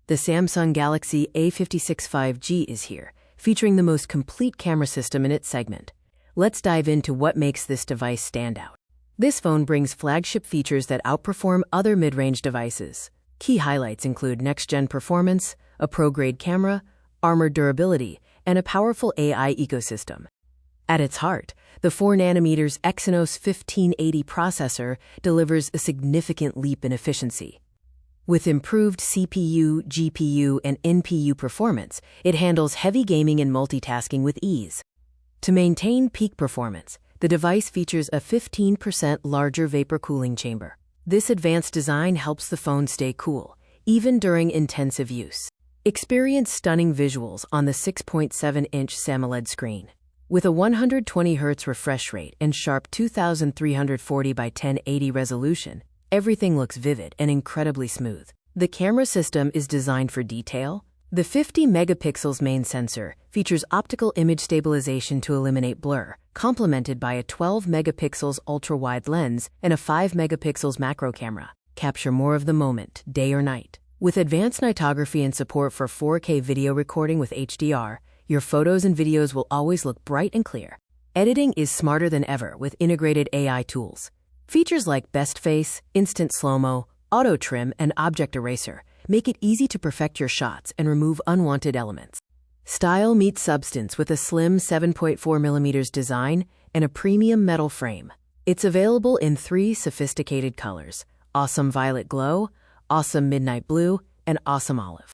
The Samsung Galaxy A56 5G is here, featuring the most complete camera system in its segment. Let's dive into what makes this device stand out. This phone brings flagship features that outperform other mid-range devices. Key highlights include next-gen performance, a pro-grade camera, armored durability, and a powerful AI ecosystem. At its heart, the 4nm Exynos 1580 processor delivers a significant leap in efficiency. With improved CPU, GPU, and NPU performance, it handles heavy gaming and multitasking with ease. To maintain peak performance, the device features a 15% larger vapor cooling chamber. This advanced design helps the phone stay cool, even during intensive use. Experience stunning visuals on the 6.7-inch sAMOLED screen. With a 120Hz refresh rate and sharp 2340 by 1080 resolution, everything looks vivid and incredibly smooth. The camera system is designed for detail. The 50 megapixels main sensor features optical image stabilization to eliminate blur, complemented by a 12 megapixels ultra-wide lens and a 5 megapixels macro camera. Capture more of the moment, day or night. With advanced nightography and support for 4K video recording with HDR, your photos and videos will always look bright and clear. Editing is smarter than ever with integrated AI tools. Features like Best Face, Instant Slow-Mo, Auto Trim, and Object Eraser make it easy to perfect your shots and remove unwanted elements. Style meets substance with a slim 7.4mm design and a premium metal frame. It's available in 3 sophisticated colors: Awesome Violet Glow, Awesome Midnight Blue, and Awesome Olive.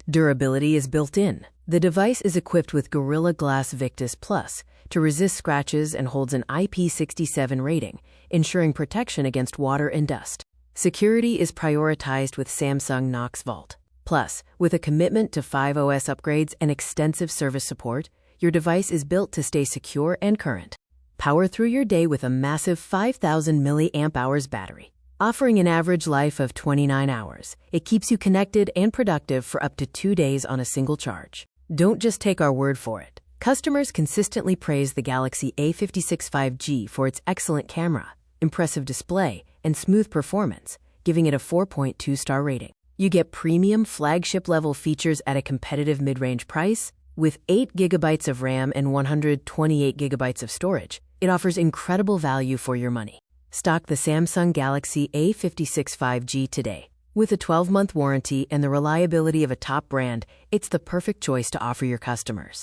Durability is built in. The device is equipped with Corilla Glass Victus Plus to resist scratches and holds an IP67 rating, ensuring protection against water and dust. Security is prioritized with Samsung Knox Vault. Plus, with a commitment to 5 OS upgrades and extensive service support, your device is built to stay secure and current. Power through your day with a massive 5,000 mAh battery. Offering an average life of 29 hours, it keeps you connected and productive for up to 2 days on a single charge. Don't just take our word for it. Customers consistently praise the Galaxy A56 5G for its excellent camera, impressive display, and smooth performance, giving it a 4.2-star rating. You get premium flagship-level features at a competitive mid-range price. With 8 GB of RAM and 128 GB of storage, it offers incredible value for your money. Stock the Samsung Galaxy A56 5G today. With a 12-month warranty and the reliability of a top brand, it's the perfect choice to offer your customers.